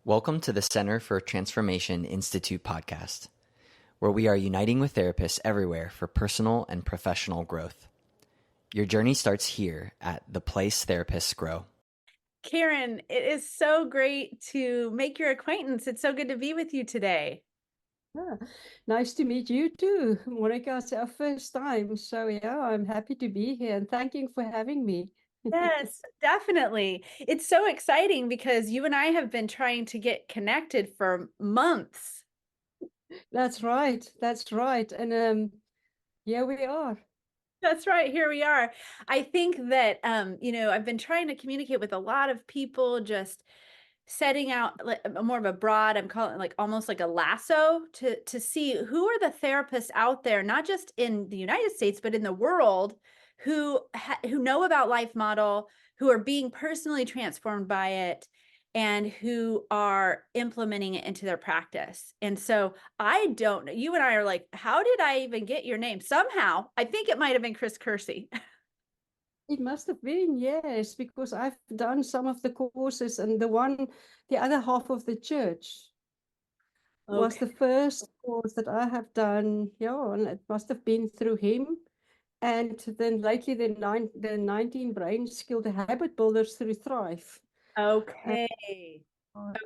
Welcome to the Center for Transformation Institute podcast, where we are uniting with therapists everywhere for personal and professional growth. Your journey starts here at the place therapists grow. Carin, it is so great to make your acquaintance. It's so good to be with you today. Yeah, nice to meet you too, Monica. It's our first time. So yeah, I'm happy to be here and thank you for having me. Yes, definitely. It's so exciting because you and I have been trying to get connected for months. That's right. That's right. And here we are. That's right. Here we are. I think that I've been trying to communicate with a lot of people, just setting out like more of a broad, I'm calling it like almost like a lasso to see who are the therapists out there, not just in the United States, but in the world who know about Life Model, who are being personally transformed by it, and who are implementing it into their practice. And so I don't know, you and I are like, how did I even get your name? Somehow, I think it might have been Chris Coursey. It must have been, yes, because I've done some of the courses and the other half of the church was Okay. the first course that I have done. Yeah, and it must have been through him. And then lately the 19 brain skill, the habit builders through Thrive. Okay. It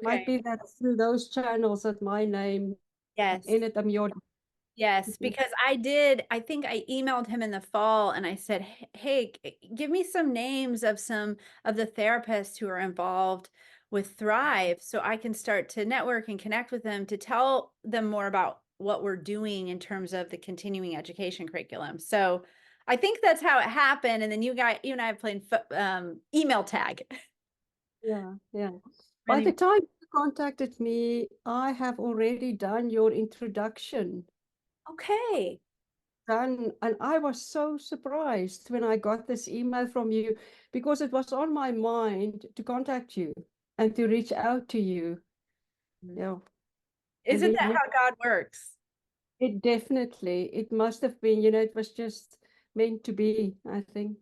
might Okay. be that through those channels that my name Yes. in it, I'm your. Yes, because I think I emailed him in the fall and I said, hey, give me some names of some of the therapists who are involved with Thrive so I can start to network and connect with them to tell them more about what we're doing in terms of the continuing education curriculum. So I think that's how it happened. And then you and I have played email tag. Yeah, yeah. By Many, the time you contacted me, I have already done your introduction. okay. And I was so surprised when I got this email from you because it was on my mind to contact you and to reach out to you. Yeah. And Isn't then that how God works? it definitely, it must have been, it was just meant to be, I think.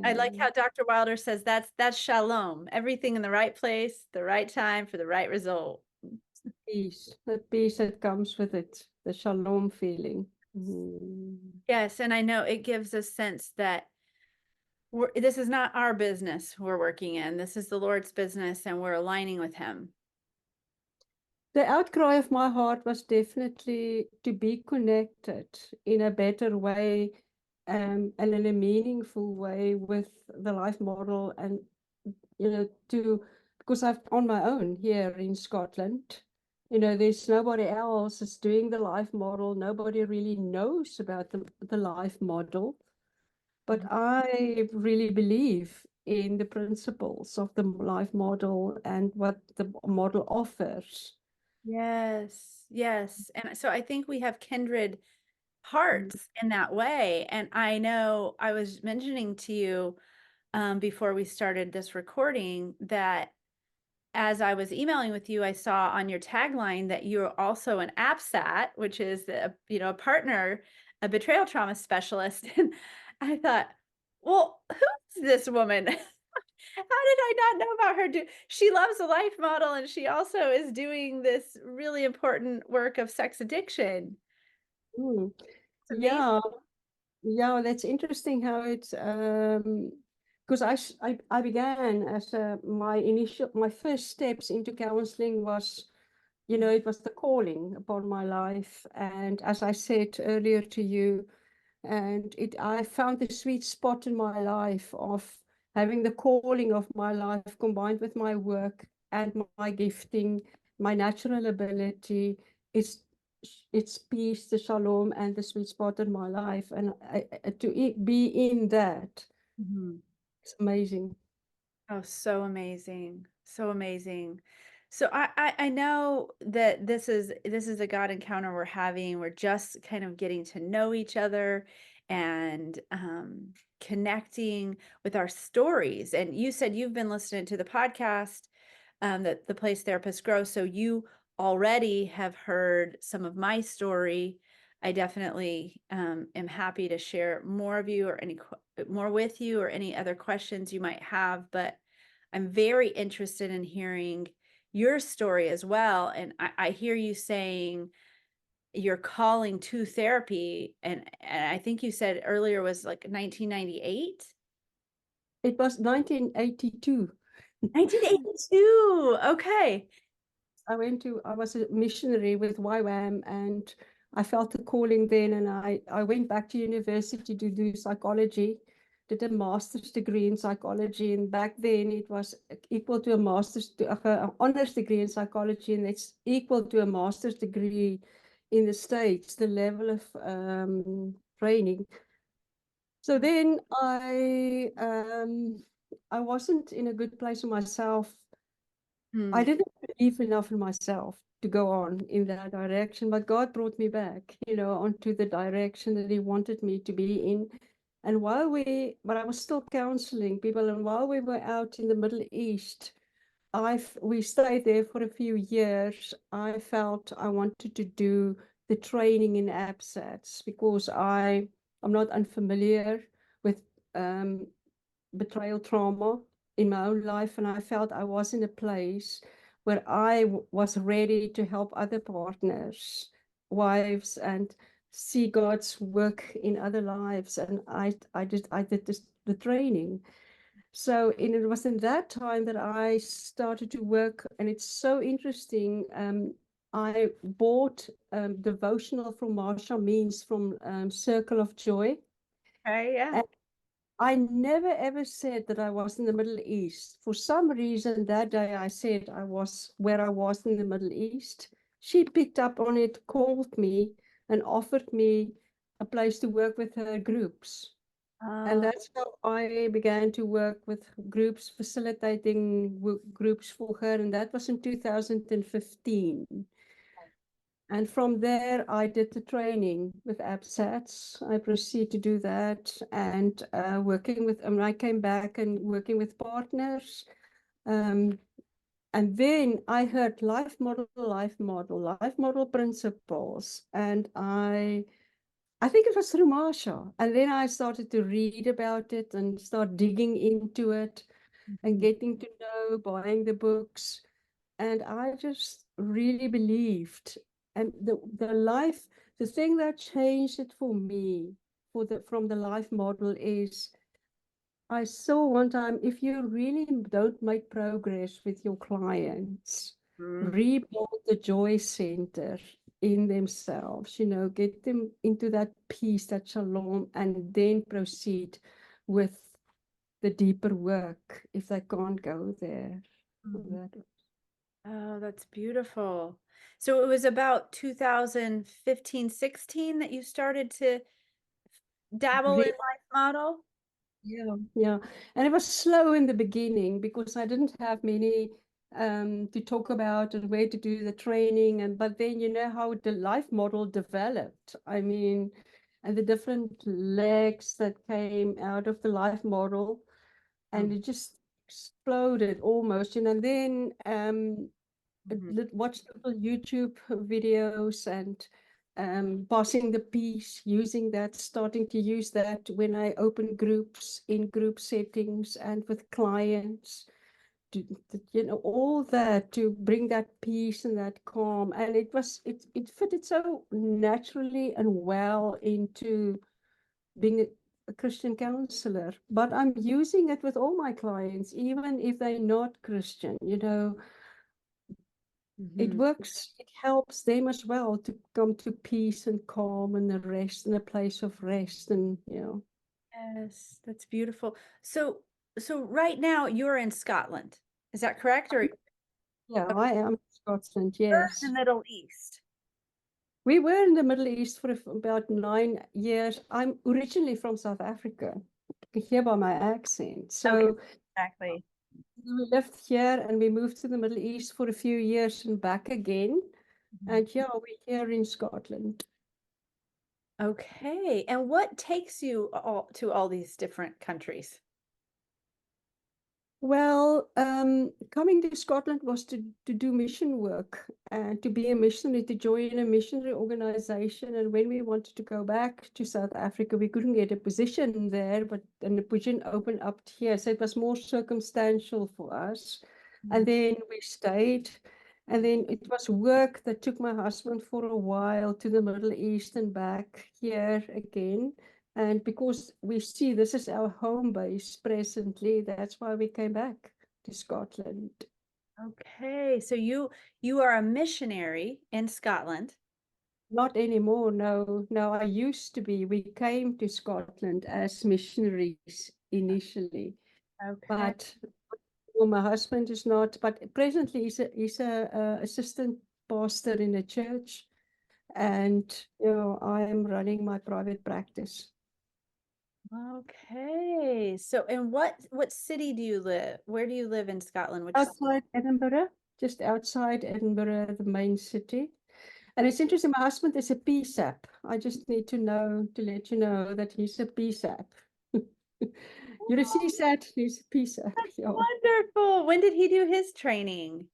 I like Yeah. how Dr. Wilder says that's shalom, everything in the right place, the right time for the right result. The peace that comes with it, the shalom feeling. Yes, and I know it gives a sense that this is not our business we're working in. This is the Lord's business, and we're aligning with Him. The outcry of my heart was definitely to be connected in a better way, and in a meaningful way with the life model, and because I've on my own here in Scotland. There's nobody else is doing the life model. Nobody really knows about the life model. But Mhm. I really believe in the principles of the life model and what the model offers. Yes, yes. And so I think we have kindred hearts in that way. And I know I was mentioning to you before we started this recording that as I was emailing with you, I saw on your tagline that you're also an APSAT, which is a partner, a betrayal trauma specialist. And I thought, well, who's this woman? How did I not know about her? She loves a life model and she also is doing this really important work of sex addiction. Mm. It's amazing. Yeah, yeah, that's interesting how it's because I began as my first steps into counseling was, it was the calling upon my life. And as I said earlier to you, I found the sweet spot in my life of having the calling of my life combined with my work and my gifting, my natural ability. It's it's peace, the shalom, and the sweet spot in my life, and be in that, Mhm. it's amazing. Oh, so amazing. So amazing. So I know that this is a God encounter we're having. We're just kind of getting to know each other and connecting with our stories. And you said you've been listening to the podcast that the Place Therapists Grow. So you already have heard some of my story. I definitely am happy to share more of you or more with you or any other questions you might have. But I'm very interested in hearing your story as well. And I hear you saying your calling to therapy, and I think you said earlier was like 1998. It was 1982. 1982. Okay. I was a missionary with YWAM, and I felt the calling then, and I went back to university to do psychology, did a master's degree in psychology, and back then it was equal to a an honors degree in psychology, and it's equal to a master's degree in the States, the level of training. So then I wasn't in a good place for myself. I didn't believe enough in myself to go on in that direction, but God brought me back, onto the direction that He wanted me to be in. And but I was still counseling people, and while we were out in the Middle East, we stayed there for a few years. I felt I wanted to do the training in ABSATs because I'm not unfamiliar with betrayal trauma in my own life, and I felt I was in a place where I was ready to help other partners, wives, and see God's work in other lives. And I did the training. So it was in that time that I started to work, and it's so interesting. I bought devotional from Marsha Means from Circle of Joy. Okay, yeah. I never ever said that I was in the Middle East. For some reason, that day I said I was where I was in the Middle East. She picked up on it, called me, and offered me a place to work with her groups. And that's how I began to work with groups, facilitating groups for her. And that was in 2015. And from there, I did the training with ABSATs. I proceeded to do that, and I came back and working with partners. And then I heard life model principles. And I think it was through Marsha. And then I started to read about it and start digging into it and getting to know, buying the books. And I just really believed. And the thing that changed it for me from the life model is I saw one time, if you really don't make progress with your clients, rebuild the joy center in themselves, get them into that peace, that shalom, and then proceed with the deeper work if they can't go there. Oh, that's beautiful. So it was about 2015, 16 that you started to dabble in life model? Yeah. And it was slow in the beginning because I didn't have many to talk about and where to do the training. But then you know how the life model developed. I mean, and the different legs that came out of the life model, and it just exploded almost. And then watched little YouTube videos and passing the peace, using that, starting to use that when I open groups in group settings and with clients, all that to bring that peace and that calm. And it fitted so naturally and well into being a Christian counselor. But I'm using it with all my clients, even if they're not Christian, It works, it helps them as well to come to peace and calm and the rest and a place of rest. And Yes, that's beautiful. So right now you're in Scotland. Is that correct? Or yeah, I am in Scotland, you're yes. in the Middle East? We were in the Middle East for about 9 years. I'm originally from South Africa. You can hear by my accent. So Exactly. we lived here and we moved to the Middle East for a few years and back again. And yeah, we're here in Scotland. Okay. And what takes you to all these different countries? Well, coming to Scotland was to do mission work and to be a missionary, to join a missionary organization. And when we wanted to go back to South Africa, we couldn't get a position there, and the position opened up here. So it was more circumstantial for us. And then we stayed. And then it was work that took my husband for a while to the Middle East and back here again. And because we see this is our home base presently, that's why we came back to Scotland. Okay, so you are a missionary in Scotland. Not anymore, no. No, I used to be. We came to Scotland as missionaries initially, Okay. but well, my husband is not. But presently, he's a assistant pastor in a church, and I am running my private practice. Okay. So in what city do you live? Where do you live in Scotland? Which Outside Edinburgh, just outside Edinburgh, the main city. And it's interesting, my husband is a PSAP. I just need to let you know that he's a PSAP. You're a CSAT, he's a PSAP. Yeah. Wonderful. When did he do his training?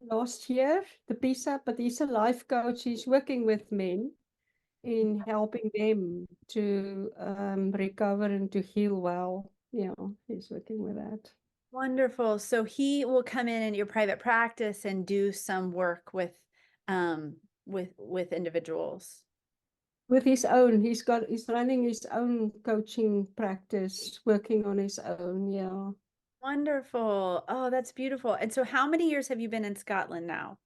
Last year, the PSAP, but he's a life coach. He's working with men in helping them to recover and to heal well. Yeah, he's working with that. Wonderful. So he will come in your private practice and do some work with individuals. With his own, he's running his own coaching practice, working on his own. Yeah. Wonderful. Oh, that's beautiful. And so how many years have you been in Scotland now?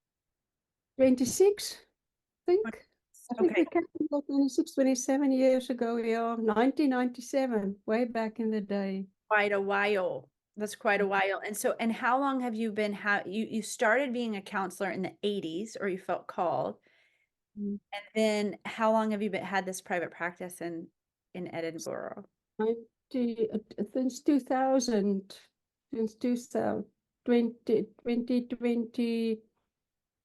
26, I think. I think Okay. we came about 26, 27 years ago. Yeah, 1997, way back in the day. Quite a while. That's quite a while. And so, and how long have you been, you started being a counselor in the 80s, or you felt called. Mm. And then how long have you had this private practice in Edinburgh? since 2000, since 2020,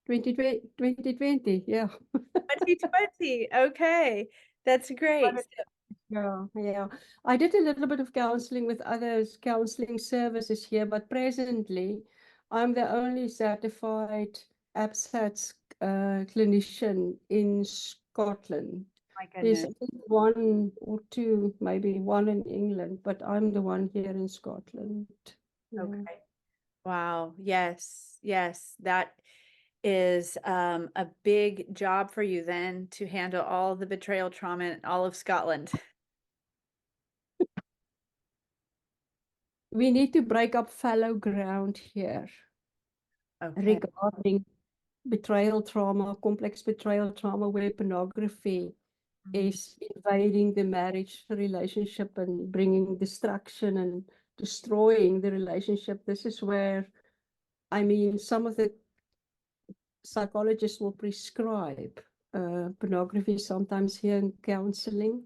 2020, yeah. 2020. Okay. That's great. Yeah. I did a little bit of counseling with others, counseling services here, but presently I'm the only certified APSATS clinician in Scotland. My There's goodness. I think one or two, maybe one in England, but I'm the one here in Scotland. Yeah. Okay. Wow. Yes. Yes. That is a big job for you then to handle all the betrayal trauma in all of Scotland. We need to break up fallow ground here Okay. regarding betrayal trauma, complex betrayal trauma, where pornography is invading the marriage relationship and bringing destruction and destroying the relationship. This is where, I mean, some of the psychologists will prescribe pornography sometimes here in counseling,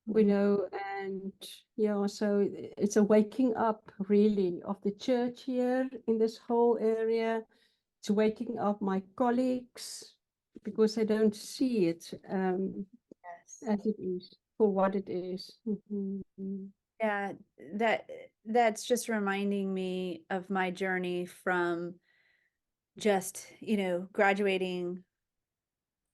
we know, and yeah, so it's a waking up really of the church here in this whole area. It's waking up my colleagues because they don't see it Yes. as it is, for what it is. Mm-hmm. Yeah, that's just reminding me of my journey from just, graduating,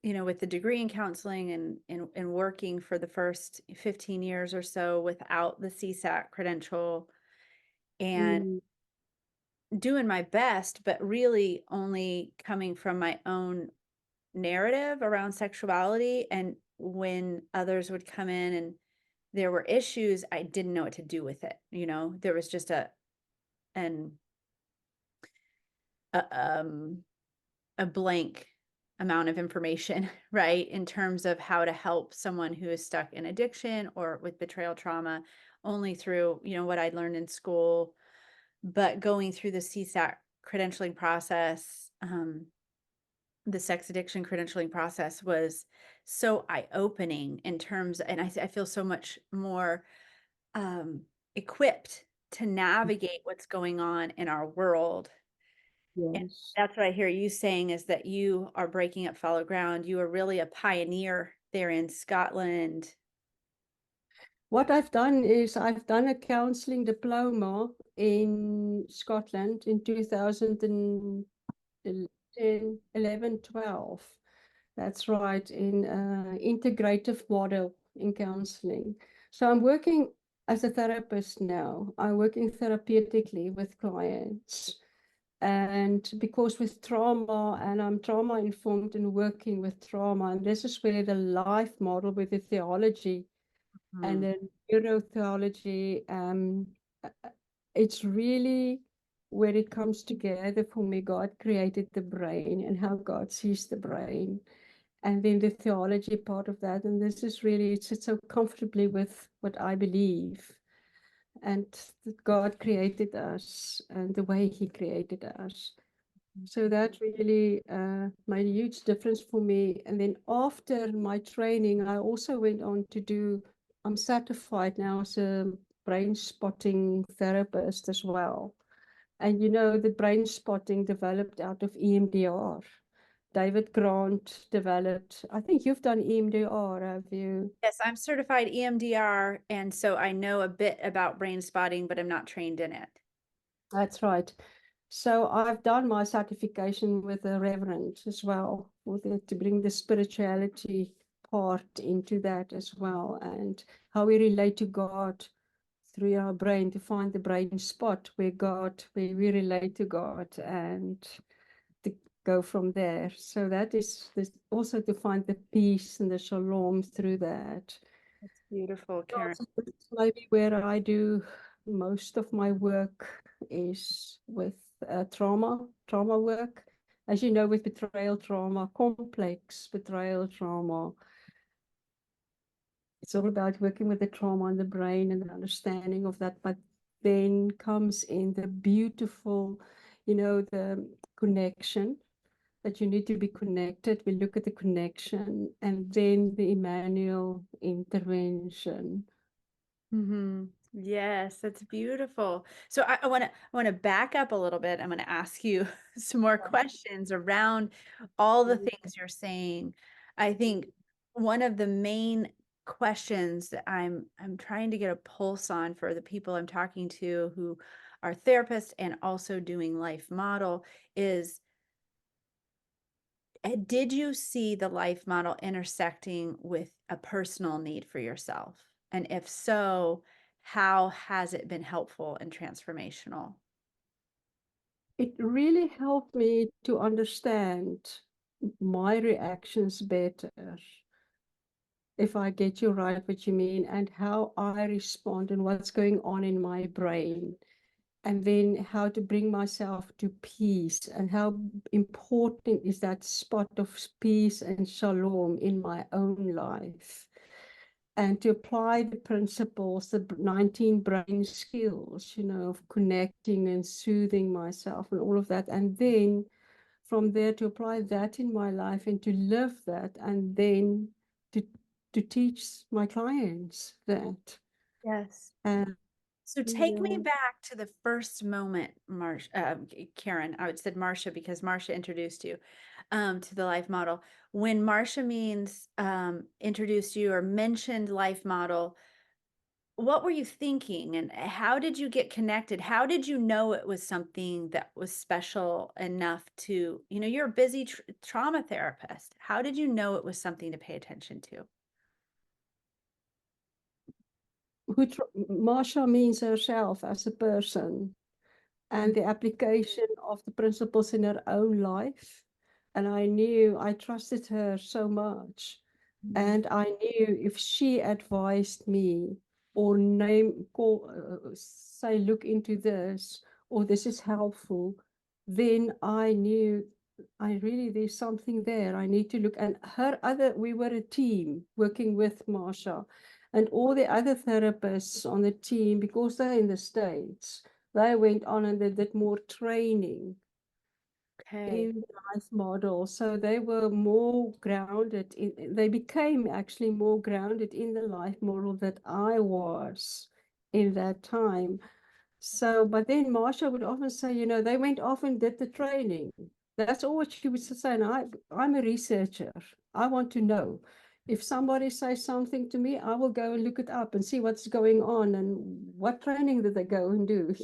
with the degree in counseling and working for the first 15 years or so without the CSAT credential and doing my best, but really only coming from my own narrative around sexuality. And when others would come in and there were issues, I didn't know what to do with it. There was just a blank amount of information, right? In terms of how to help someone who is stuck in addiction or with betrayal trauma, only through, what I'd learned in school, but going through the CSAT credentialing process, the sex addiction credentialing process was so eye-opening in terms, and I feel so much more equipped to navigate what's going on in our world. And Yes. that's what I hear you saying, is that you are breaking up fallow ground. You are really a pioneer there in Scotland. What I've done is I've done a counseling diploma in Scotland in 2011, 12. That's right, in integrative model in counseling. So I'm working as a therapist now. I'm working therapeutically with clients. And because with trauma, and I'm trauma informed and working with trauma, and this is where the life model with the theology and Mm. the neurotheology, it's really where it comes together for me. God created the brain and how God sees the brain, and then the theology part of that. And this is really, it sits so comfortably with what I believe, and that God created us and the way He created us. So that really made a huge difference for me. And then after my training, I also went on to do, I'm certified now as a brain spotting therapist as well. And you know, the brain spotting developed out of EMDR. David Grant developed, I think you've done EMDR, have you? Yes, I'm certified EMDR, and so I know a bit about brain spotting, but I'm not trained in it. That's right. So I've done my certification with a reverend as well, to bring the spirituality part into that as well, and how we relate to God through our brain, to find the brain spot where we relate to God, and to go from there. So that is this, also to find the peace and the shalom through that. That's beautiful, Carin. So that's maybe where I do most of my work is with trauma work. As you know, with betrayal trauma, complex betrayal trauma, it's all about working with the trauma and the brain and the understanding of that. But then comes in the beautiful, the connection, that you need to be connected. We look at the connection, and then the Emmanuel intervention. Mm-hmm. Yes, that's beautiful. So I want to back up a little bit. I'm going to ask you some more questions around all the things you're saying. I think one of the main questions that I'm trying to get a pulse on for the people I'm talking to who are therapists and also doing life model is, did you see the life model intersecting with a personal need for yourself? And if so, how has it been helpful and transformational? It really helped me to understand my reactions better, if I get you right, what you mean, and how I respond and what's going on in my brain. And then how to bring myself to peace, and how important is that spot of peace and shalom in my own life. And to apply the principles, the 19 brain skills, of connecting and soothing myself and all of that. And then from there to apply that in my life and to live that, and then to, to teach my clients that. Yes. And So take me back to the first moment, Carin. I would said Marcia because Marcia introduced you to the life model. When Marcia means introduced you or mentioned life model, what were you thinking and how did you get connected? How did you know it was something that was special enough to, you're a busy trauma therapist. How did you know it was something to pay attention to? Marsha means herself as a person, and the application of the principles in her own life. And I trusted her so much. And I knew if she advised me or say, look into this, or this is helpful, then I knew there's something there. I need to look. And we were a team working with Marsha, and all the other therapists on the team, because they're in the States, they went on and they did more training Okay. in the life model. So they were more grounded they became actually more grounded in the life model that I was in that time. So, but then Marsha would often say, they went off and did the training. That's all what she would say. And I'm a researcher. I want to know. If somebody says something to me, I will go and look it up and see what's going on and what training did they go and do,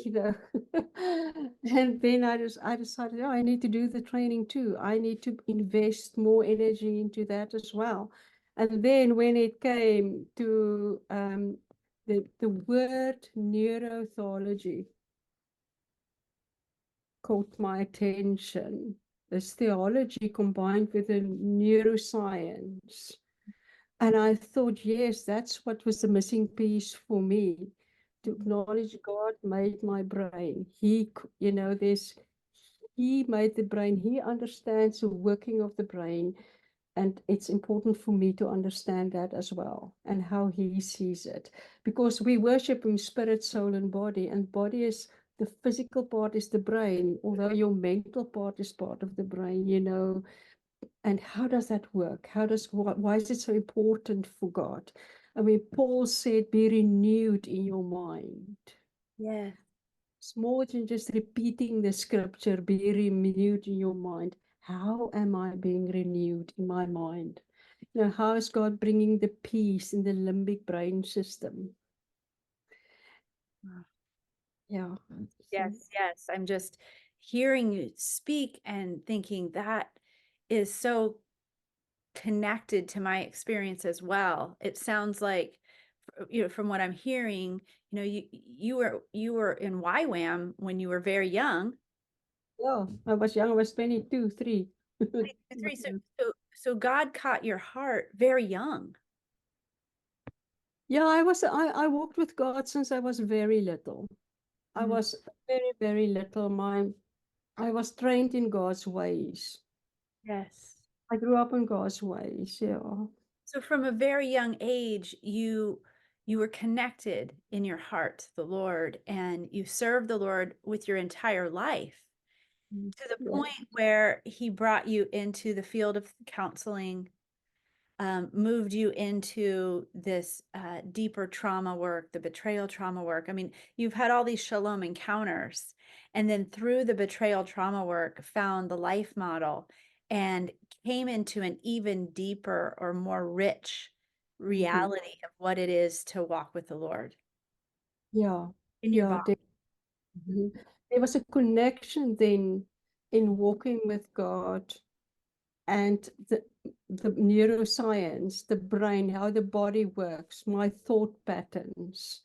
And then I decided, oh, I need to do the training too. I need to invest more energy into that as well. And then when it came to the word neurotheology, caught my attention. This theology combined with the neuroscience. And I thought, yes, that's what was the missing piece for me, to acknowledge God made my brain. He made the brain. He understands the working of the brain. And it's important for me to understand that as well and how he sees it. Because we worship him spirit, soul, and body. And body is the physical part is the brain, although your mental part is part of the brain, And how does that work? Why is it so important for God? I mean, Paul said, be renewed in your mind. Yeah. It's more than just repeating the scripture, be renewed in your mind. How am I being renewed in my mind? How is God bringing the peace in the limbic brain system? Wow. Yeah. Yes, yes. I'm just hearing you speak and thinking that is so connected to my experience as well. It sounds like, from what I'm hearing, you were in YWAM when you were very young. Yeah, I was young, I was 22, 3. 23. So God caught your heart very young. Yeah, I walked with God since I was very little. I was very, very little. I was trained in God's ways. Yes. I grew up in God's ways, yeah. So from a very young age, you were connected in your heart to the Lord, and you served the Lord with your entire life, to the Yeah. point where he brought you into the field of counseling, moved you into this deeper trauma work, the betrayal trauma work. I mean, you've had all these shalom encounters, and then through the betrayal trauma work, found the life model and came into an even deeper or more rich reality of what it is to walk with the Lord Yeah, in your yeah. body. There was a connection then in walking with God and the neuroscience, the brain, how the body works, my thought patterns,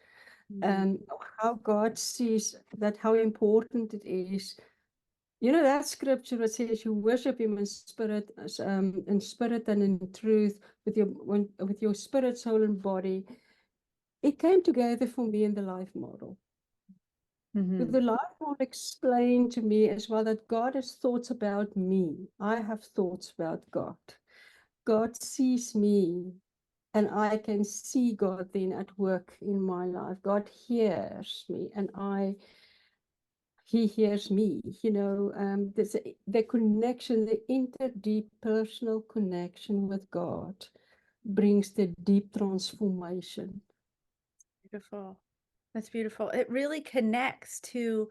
how God sees that, how important it is. That scripture that says you worship him in spirit and in truth with your spirit, soul, and body. It came together for me in the life model. The life model explained to me as well that God has thoughts about me. I have thoughts about God. God sees me, and I can see God then at work in my life. God hears me, and He hears me. The connection, the interpersonal connection with God brings the deep transformation. Beautiful. That's beautiful. It really connects to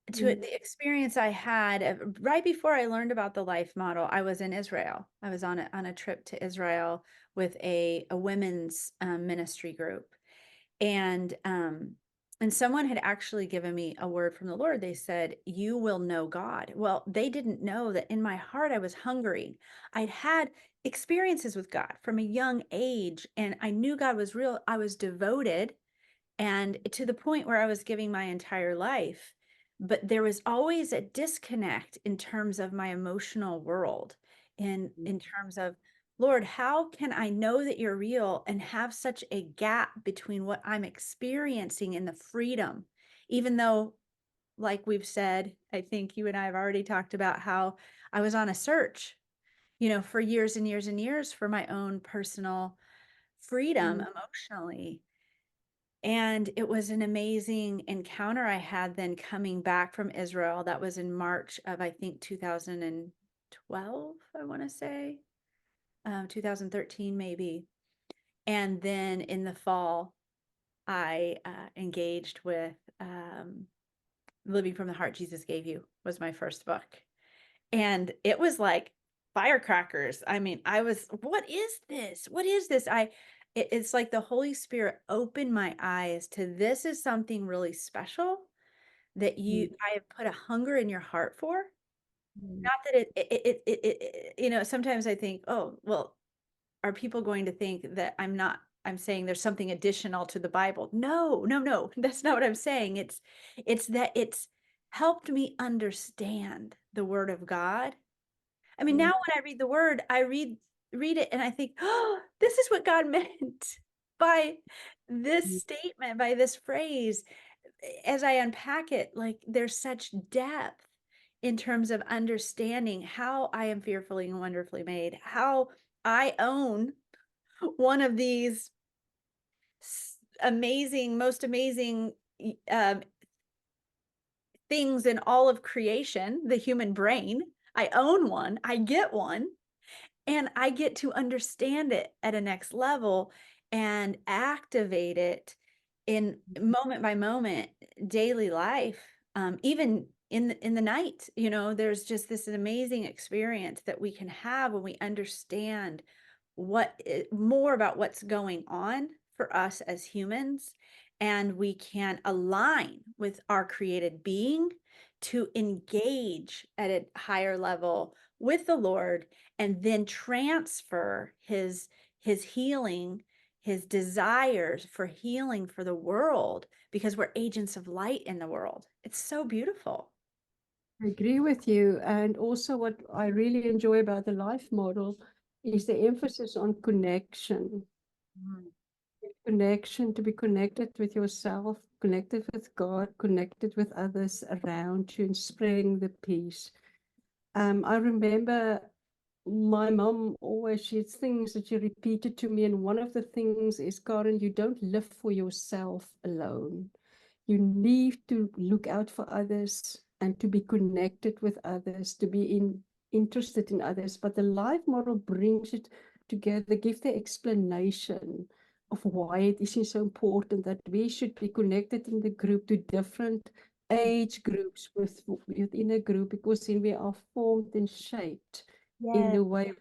the experience I had right before I learned about the life model. I was in Israel. I was on a trip to Israel with a women's ministry group, and someone had actually given me a word from the Lord. They said, "You will know God." Well, they didn't know that in my heart I was hungering. I'd had experiences with God from a young age, and I knew God was real. I was devoted, and to the point where I was giving my entire life. But there was always a disconnect in terms of my emotional world, in terms of, Lord, how can I know that you're real and have such a gap between what I'm experiencing and the freedom, even though, like we've said, I think you and I have already talked about how I was on a search, for years and years and years for my own personal freedom emotionally. And it was an amazing encounter I had then coming back from Israel. That was in March of, I think, 2012, I want to say, 2013 maybe. And then in the fall, I engaged with Living from the Heart Jesus Gave You was my first book. And it was like firecrackers. I mean, what is this? What is this? It's like the Holy Spirit opened my eyes to, this is something really special that I have put a hunger in your heart for. Not that sometimes I think, oh, well, are people going to think that I'm saying there's something additional to the Bible? No, that's not what I'm saying. It's that helped me understand the Word of God. I mean, Mm. now when I read the Word, I read it and I think, oh, this is what God meant by this statement, by this phrase. As I unpack it, like there's such depth in terms of understanding how I am fearfully and wonderfully made, how I own one of these amazing, most amazing things in all of creation, the human brain. I own one, I get one, and I get to understand it at a next level and activate it in moment by moment daily life, even in the night. There's just this amazing experience that we can have when we understand more about what's going on for us as humans, and we can align with our created being to engage at a higher level with the Lord, and then transfer his healing, his desires for healing for the world, because we're agents of light in the world. It's so beautiful. I agree with you. And also what I really enjoy about the life model is the emphasis on connection. Connection, to be connected with yourself, connected with God, connected with others around you, and spreading the peace. I remember my mom always, she had things that she repeated to me, and one of the things is, Carin, you don't live for yourself alone. You need to look out for others and to be connected with others, to be interested in others. But the life model brings it together, give the explanation of why it is so important that we should be connected in the group to different age groups within a group, because then we are formed and shaped in Yes. the way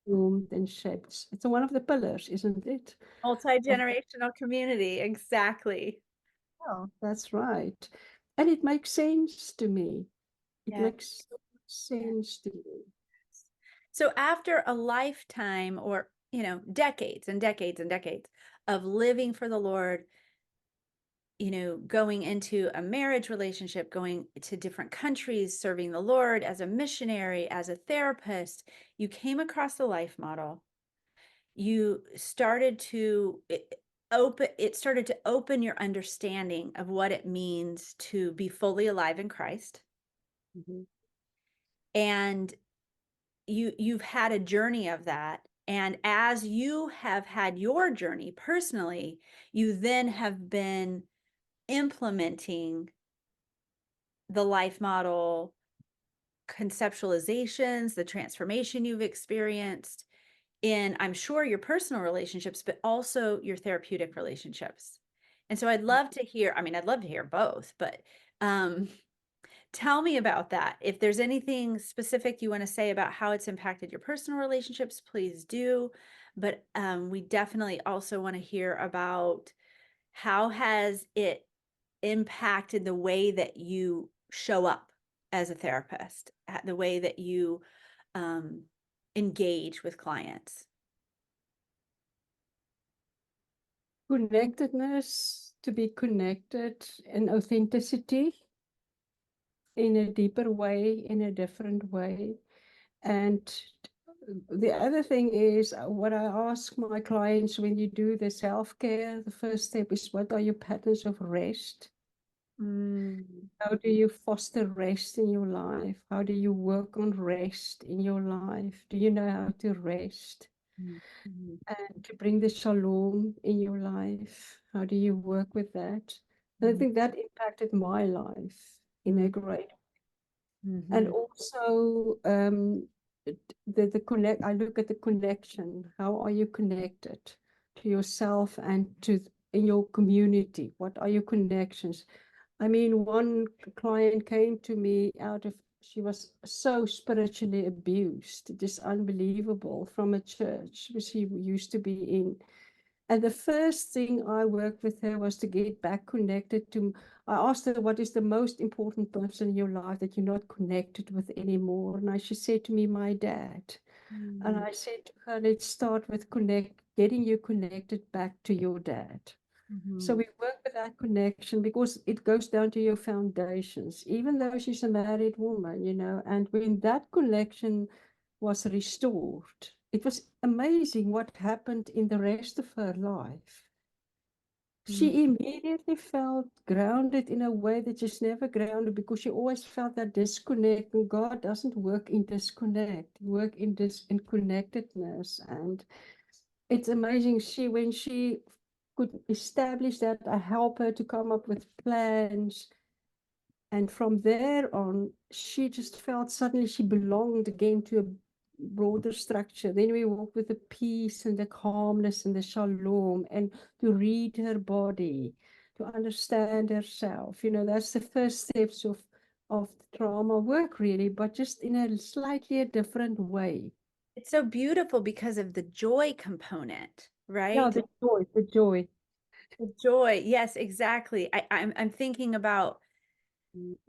formed and shaped. It's one of the pillars, isn't it? Multi-generational community, exactly. Oh, that's right. And it makes sense to me. It Yeah. makes so much sense to me. So after a lifetime, or decades and decades and decades of living for the Lord, going into a marriage relationship, going to different countries, serving the Lord as a missionary, as a therapist, you came across the life model. You started to it started to open your understanding of what it means to be fully alive in Christ. Mhm. And you've had a journey of that. And as you have had your journey personally, you then have been implementing the life model conceptualizations, the transformation you've experienced in, I'm sure, your personal relationships, but also your therapeutic relationships. And so I'd love to hear, I'd love to hear both, but tell me about that. If there's anything specific you want to say about how it's impacted your personal relationships, please do. But we definitely also want to hear about how has it impacted the way that you show up as a therapist, the way that you engage with clients. Connectedness, to be connected, and authenticity in a deeper way, in a different way. And the other thing is, what I ask my clients when you do the self-care, the first step is, what are your patterns of rest? How do you foster rest in your life? How do you work on rest in your life? Do you know how to rest? Mm-hmm. And to bring the shalom in your life, how do you work with that? And I think that impacted my life in a great. And also the connect. I look at the connection. How are you connected to yourself and to in your community? What are your connections? I mean, one client came to me she was so spiritually abused, just unbelievable, from a church which she used to be in. And the first thing I worked with her was to get back connected to. I asked her, what is the most important person in your life that you're not connected with anymore? And she said to me, my dad. And I said to her, let's start with getting you connected back to your dad. So we work with that connection because it goes down to your foundations, even though she's a married woman, you know, and when that connection was restored, it was amazing what happened in the rest of her life. She immediately felt grounded in a way that she's never grounded because she always felt that disconnect, and God doesn't work in disconnect, He works in connectedness. And it's amazing. When she could establish that, I help her to come up with plans. And from there on, she just felt suddenly she belonged again to a broader structure. Then we walk with the peace and the calmness and the shalom, and to read her body, to understand herself. You know, that's the first steps of the trauma work, really, but just in a slightly different way. It's so beautiful because of the joy component, Yeah, right? the joy, the joy. The joy. Yes, exactly. I'm thinking about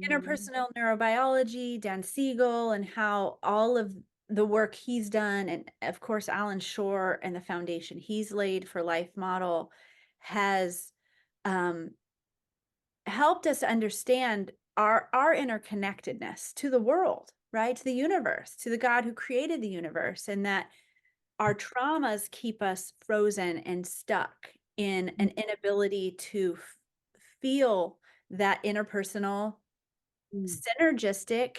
interpersonal neurobiology, Dan Siegel, and how all of the work he's done, and of course, Alan Shore and the foundation he's laid for Life Model has helped us understand our interconnectedness to the world, right? To the universe, to the God who created the universe, and that our traumas keep us frozen and stuck in an inability to feel that interpersonal synergistic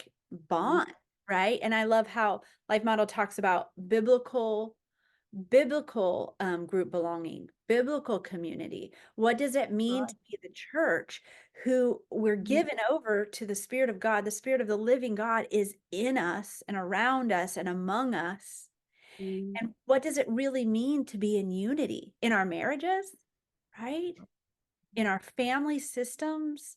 bond, right? And I love how Life Model talks about biblical group belonging, biblical community. What does it mean to be the church who we're given over to the Spirit of God? The Spirit of the living God is in us and around us and among us. And what does it really mean to be in unity in our marriages, right? In our family systems,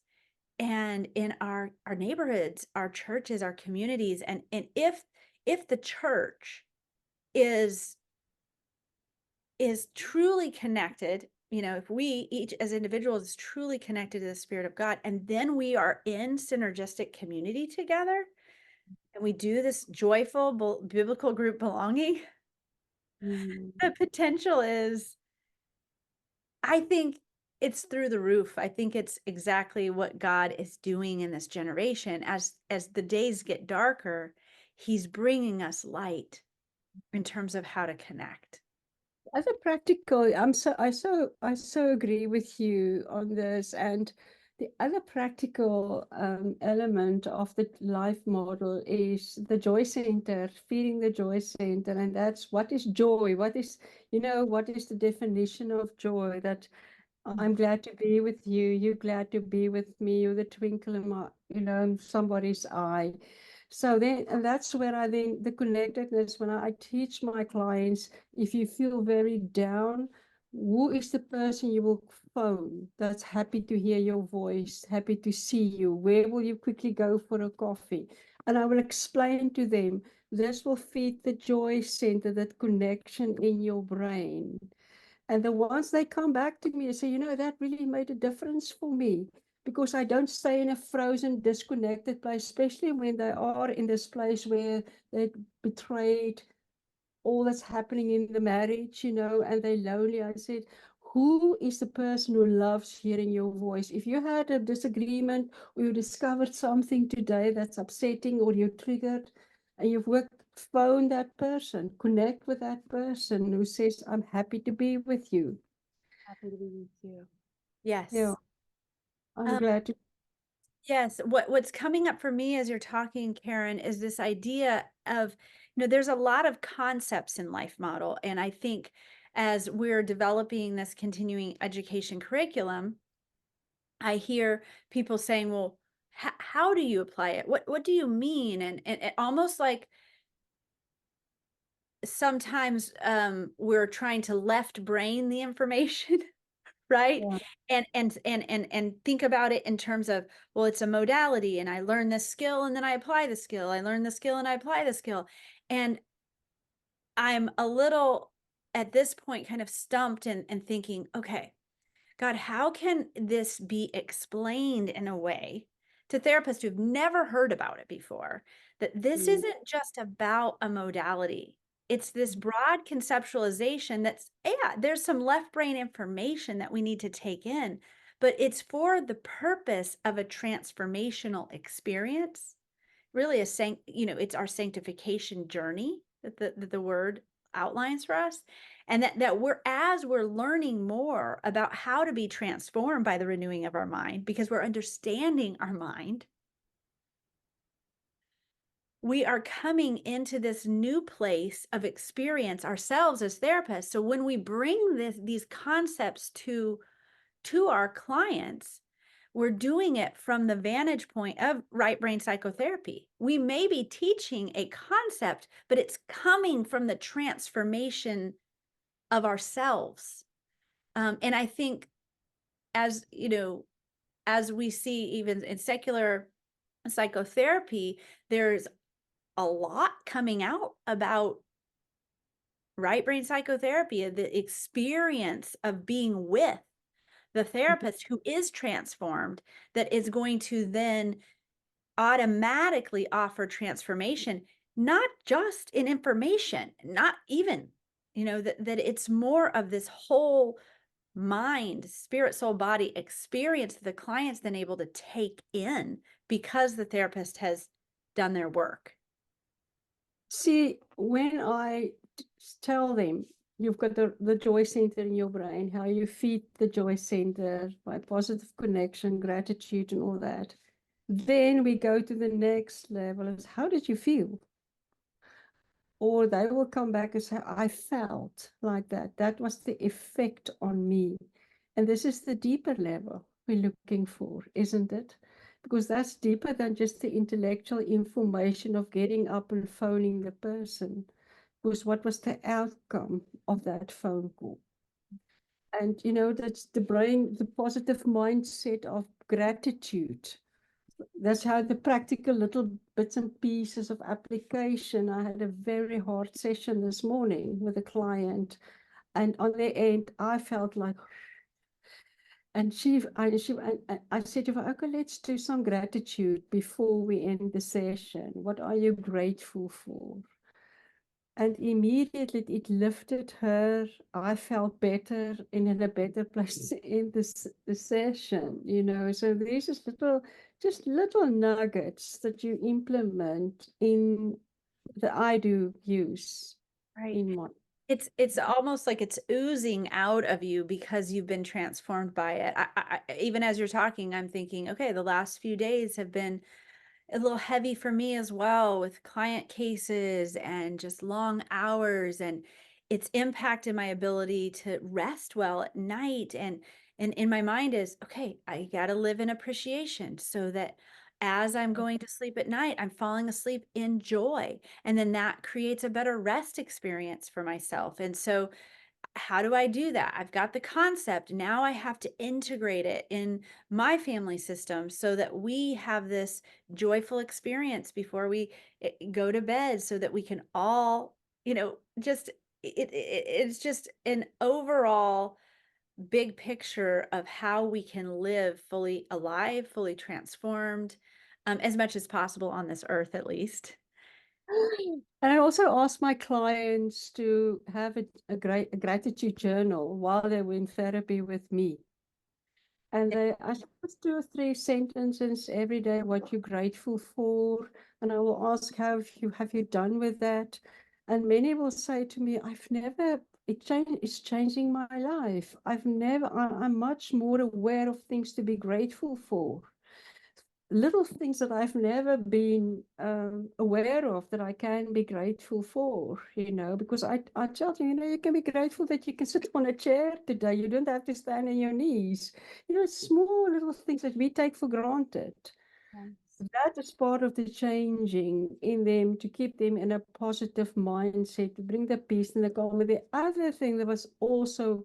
and in our neighborhoods, our churches, our communities. And if the church is truly connected, you know, if we each as individuals is truly connected to the Spirit of God, and then we are in synergistic community together, and we do this joyful biblical group belonging, the potential is, I think it's through the roof. I think it's exactly what God is doing in this generation. As the days get darker, He's bringing us light in terms of how to connect. As a practical, I so agree with you on this. And the other practical element of the life model is the joy center, feeding the joy center. And that's what is joy? What is, you know, what is the definition of joy? That I'm glad to be with you. You're glad to be with me. You're the twinkle in my, you know, in somebody's eye. So then, and that's where I think the connectedness, when I teach my clients, if you feel very down, who is the person you will phone that's happy to hear your voice, happy to see you? Where will you quickly go for a coffee? And I will explain to them, this will feed the joy center, that connection in your brain. And the ones they come back to me and say, you know, that really made a difference for me, because I don't stay in a frozen, disconnected place, especially when they are in this place where they betrayed all that's happening in the marriage, you know, and they're lonely. I said, who is the person who loves hearing your voice? If you had a disagreement or you discovered something today that's upsetting or you're triggered and you've phone that person, connect with that person who says, I'm happy to be with you. Happy to be with you. Yes. Yeah, I'm glad to. Yes, what's coming up for me as you're talking, Carin, is this idea of, you know, there's a lot of concepts in Life Model. And I think as we're developing this continuing education curriculum, I hear people saying, well, how do you apply it? What do you mean? And almost like sometimes we're trying to left brain the information. Right. Yeah. And think about it in terms of, well, it's a modality, and I learn this skill and then I apply the skill. I learn the skill and I apply the skill. And I'm a little at this point kind of stumped and thinking, okay, God, how can this be explained in a way to therapists who've never heard about it before, that this isn't just about a modality, it's this broad conceptualization that's, yeah, there's some left brain information that we need to take in, but it's for the purpose of a transformational experience, really it's our sanctification journey that the word outlines for us. And that as we're learning more about how to be transformed by the renewing of our mind, because we're understanding our mind, we are coming into this new place of experience ourselves as therapists. So when we bring these concepts to our clients, we're doing it from the vantage point of right brain psychotherapy. We may be teaching a concept, but it's coming from the transformation of ourselves. And I think, as as we see even in secular psychotherapy, there's a lot coming out about right brain psychotherapy, the experience of being with the therapist who is transformed, that is going to then automatically offer transformation, not just in information, not even, that it's more of this whole mind, spirit, soul, body experience that the client's then able to take in because the therapist has done their work. See, when I tell them you've got the joy center in your brain, how you feed the joy center by positive connection, gratitude, and all that, then we go to the next level. Is how did you feel? Or they will come back and say, I felt like that. That was the effect on me. And this is the deeper level we're looking for, isn't it? Because that's deeper than just the intellectual information of getting up and phoning the person. Because what was the outcome of that phone call? And, that's the brain, the positive mindset of gratitude. That's how the practical little bits and pieces of application. I had a very hard session this morning with a client, and on the end, I felt like, and I said to her, okay, let's do some gratitude before we end the session. What are you grateful for? And immediately it lifted her. I felt better and in a better place to end the session, So these is just little nuggets that you implement in that I do use Right. in my. It's almost like it's oozing out of you because you've been transformed by it. Even as you're talking, I'm thinking, okay, the last few days have been a little heavy for me as well, with client cases and just long hours, and it's impacted my ability to rest well at night. And in my mind is, okay, I got to live in appreciation so that as I'm going to sleep at night, I'm falling asleep in joy. And then that creates a better rest experience for myself. And so how do I do that? I've got the concept. Now I have to integrate it in my family system so that we have this joyful experience before we go to bed, so that we can all, just it's just an overall big picture of how we can live fully alive, fully transformed, as much as possible on this earth, at least. And I also ask my clients to have a gratitude journal while they were in therapy with me. And I just 2 or 3 sentences every day, what you're grateful for. And I will ask, have you done with that? And many will say to me, it's changing my life. I'm much more aware of things to be grateful for. Little things that I've never been aware of that I can be grateful for, because I tell you, you can be grateful that you can sit on a chair today. You don't have to stand on your knees. Small little things that we take for granted. Yes. That is part of the changing in them to keep them in a positive mindset, to bring the peace and the calm. The other thing that was also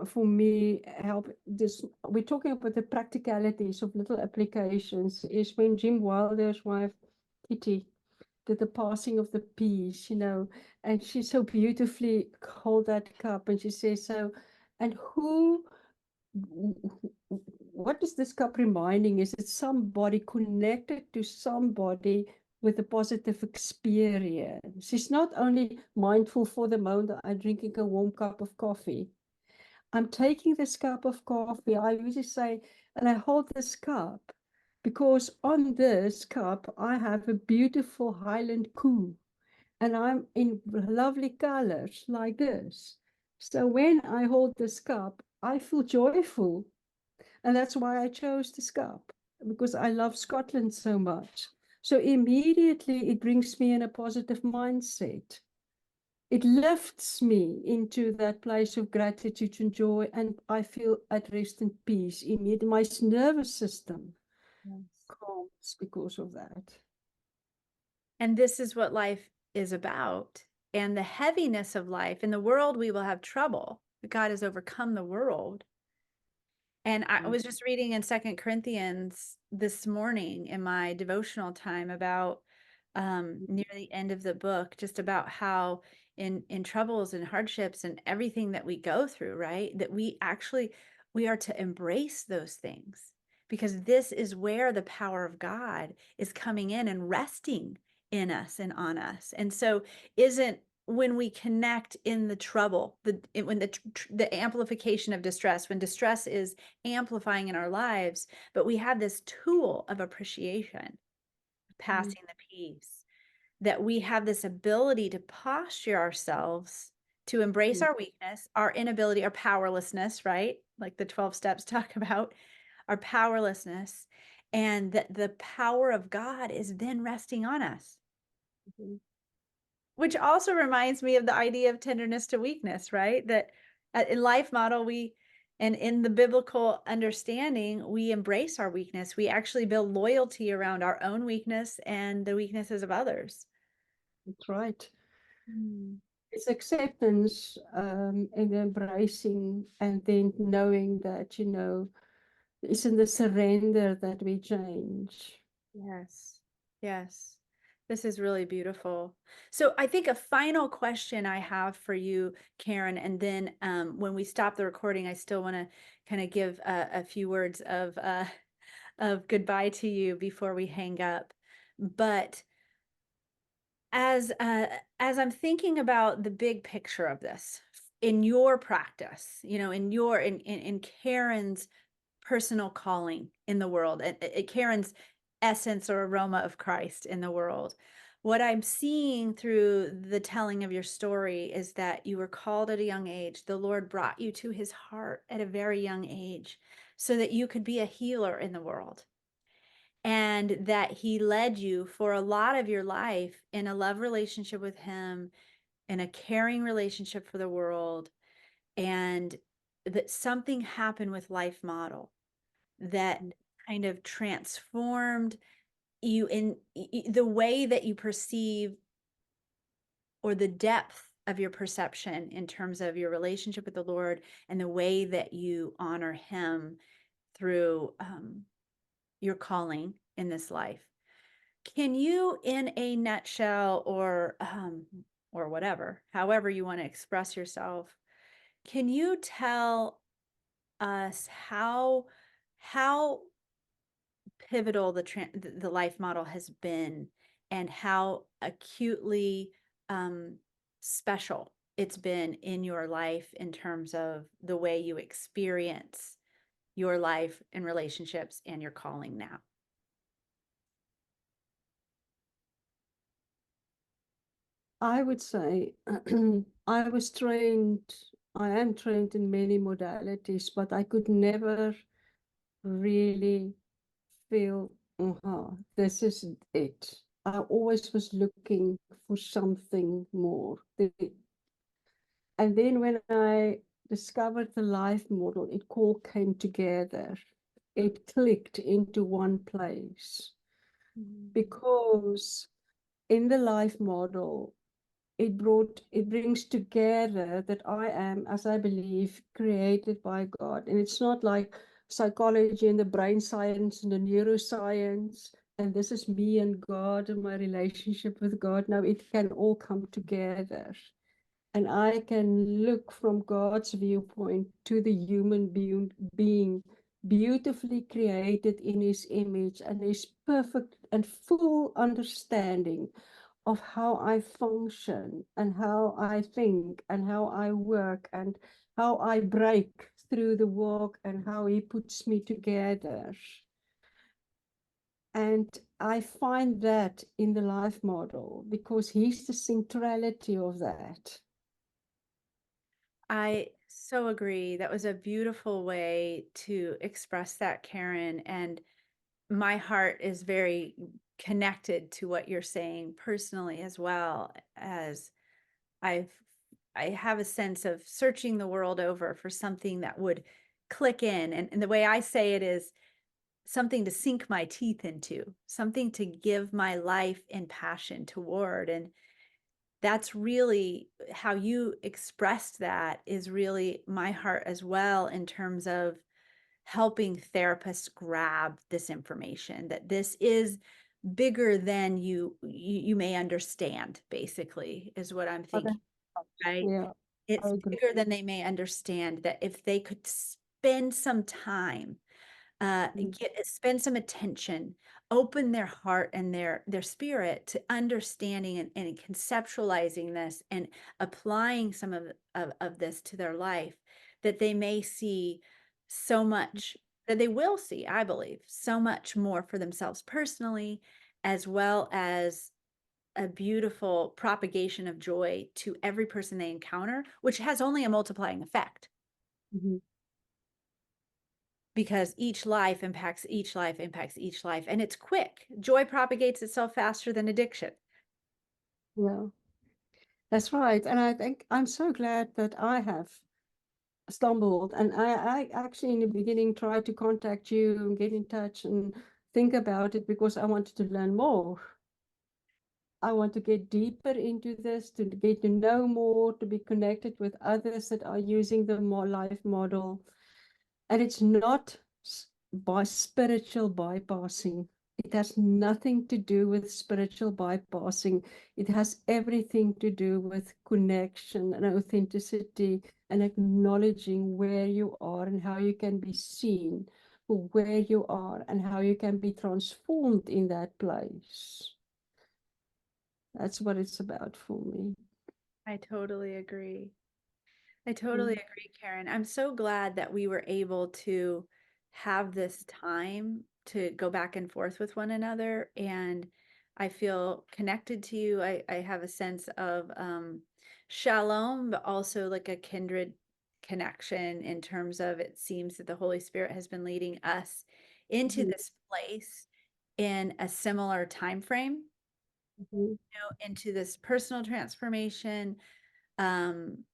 for me help this, we're talking about the practicalities of little applications, is when Jim Wilder's wife Kitty did the passing of the peace, and she so beautifully hold that cup and she says, so, and what is this cup reminding? Is it somebody connected to somebody with a positive experience. She's not only mindful for the moment I'm drinking a warm cup of coffee. I'm taking this cup of coffee, I usually say, and I hold this cup because on this cup I have a beautiful Highland coo, and I'm in lovely colors like this. So when I hold this cup, I feel joyful. And that's why I chose this cup, because I love Scotland so much. So immediately it brings me in a positive mindset. It lifts me into that place of gratitude and joy, and I feel at rest and peace. Immediately, my nervous system calms because of that. And this is what life is about. And the heaviness of life. In the world, we will have trouble, but God has overcome the world. And I was just reading in 2 Corinthians this morning in my devotional time about near the end of the book, just about how in troubles and hardships and everything that we go through, right? That we are to embrace those things, because this is where the power of God is coming in and resting in us and on us. And so isn't when we connect in the trouble, when the amplification of distress, when distress is amplifying in our lives, but we have this tool of appreciation, passing the peace, that we have this ability to posture ourselves to embrace our weakness, our inability, our powerlessness, right? Like the 12 steps talk about our powerlessness, and that the power of God is then resting on us. Which also reminds me of the idea of tenderness to weakness, right? That in life model, and in the biblical understanding, we embrace our weakness. We actually build loyalty around our own weakness and the weaknesses of others. That's right. It's acceptance and embracing, and then knowing that, it's in the surrender that we change. Yes. Yes. This is really beautiful. So I think a final question I have for you, Carin, and then when we stop the recording, I still want to kind of give a few words of goodbye to you before we hang up. But as I'm thinking about the big picture of this in your practice, in Carin's personal calling in the world, and Carin's essence or aroma of Christ in the world, what I'm seeing through the telling of your story is that you were called at a young age. The Lord brought you to his heart at a very young age so that you could be a healer in the world. And that he led you for a lot of your life in a love relationship with him, in a caring relationship for the world, and that something happened with Life Model that kind of transformed you in the way that you perceive, or the depth of your perception in terms of your relationship with the Lord, and the way that you honor him through your calling in this life. Can you, in a nutshell, or whatever, however you want to express yourself, can you tell us how pivotal the Life Model has been, and how acutely special it's been in your life in terms of the way you experience your life and relationships and your calling now? I would say I am trained in many modalities, but I could never really feel, this is it. I always was looking for something more. And then when I discovered the Life Model, it all came together. It clicked into one place. Because in the Life Model, it brings together that I am, as I believe, created by God. And it's not like psychology and the brain science and the neuroscience, and this is me and God and my relationship with God. Now it can all come together. And I can look from God's viewpoint to the human being beautifully created in his image, and is perfect and full understanding of how I function and how I think and how I work and how I break through the walk and how he puts me together. And I find that in the life model because he's the centrality of that. I so agree. That was a beautiful way to express that, Carin. And my heart is very connected to what you're saying personally, as well as I've I have a sense of searching the world over for something that would click in. And the way I say it is something to sink my teeth into, something to give my life and passion toward. And that's really how you expressed that is really my heart as well, in terms of helping therapists grab this information, that this is bigger than you may understand, basically, is what I'm thinking, right? Yeah, I It's agree. bigger than they may understand, that if they could spend some time, spend some attention, open their heart and their spirit to understanding and conceptualizing this and applying some of this to their life, that they may see so much, that they will see, I believe, so much more for themselves personally, as well as a beautiful propagation of joy to every person they encounter, which has only a multiplying effect. Mhm. Because each life impacts each life impacts each life, and it's quick. Joy propagates itself faster than addiction. Yeah, that's right. And I think I'm so glad that I have stumbled. And I actually in the beginning tried to contact you and get in touch and think about it because I wanted to learn more. I want to get deeper into this, to get to know more, to be connected with others that are using the more life model. And it's not by spiritual bypassing. It has nothing to do with spiritual bypassing. It has everything to do with connection and authenticity and acknowledging where you are and how you can be seen for where you are and how you can be transformed in that place. That's what it's about for me. I totally agree. I totally Mm. agree, Carin. I'm so glad that we were able to have this time to go back and forth with one another. And I feel connected to you. I have a sense of shalom, but also like a kindred connection, in terms of, it seems that the Holy Spirit has been leading us into Mhm. this place in a similar time frame, Mhm. into this personal transformation, um,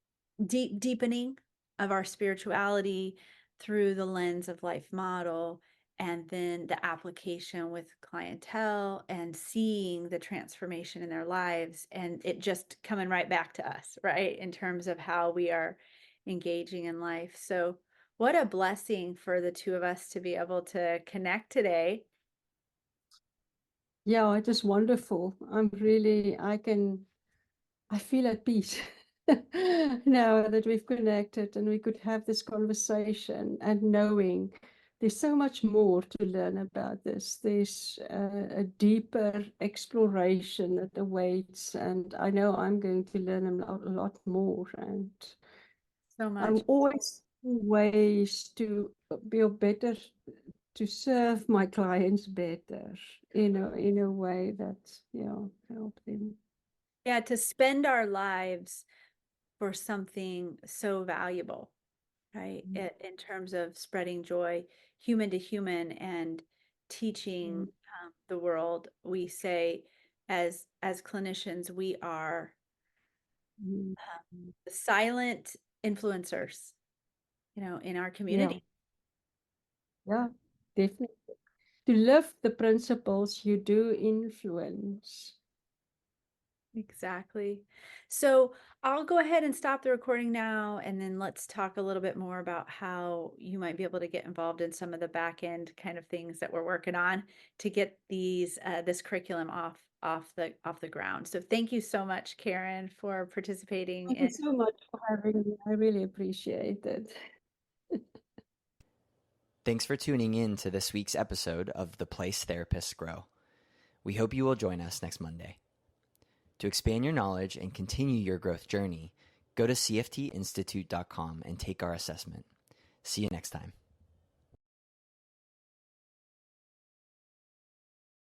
deepening of our spirituality through the lens of life model, and then the application with clientele and seeing the transformation in their lives, and it just coming right back to us, right, in terms of how we are engaging in life. So what a blessing for the two of us to be able to connect today. Yeah, it is wonderful. I feel at peace now that we've connected and we could have this conversation and knowing there's so much more to learn about this. There's a deeper exploration that awaits, and I know I'm going to learn a lot more. And So much. I'm always ways to be better, to serve my clients better, in a way that, help them. Yeah, to spend our lives for something so valuable, right? In terms of spreading joy, human to human, and teaching the world. We say, as clinicians, we are Mhm. the silent influencers, in our Yeah, community. yeah, definitely. To live the principles you do influence. Exactly. So I'll go ahead and stop the recording now, and then let's talk a little bit more about how you might be able to get involved in some of the back end kind of things that we're working on to get this curriculum off the ground. So thank you so much, Carin, for participating Thank you in. so much for having me. I really appreciate it. Thanks for tuning in to this week's episode of The Place Therapists Grow. We hope you will join us next Monday. To expand your knowledge and continue your growth journey, go to cftinstitute.com and take our assessment. See you next time.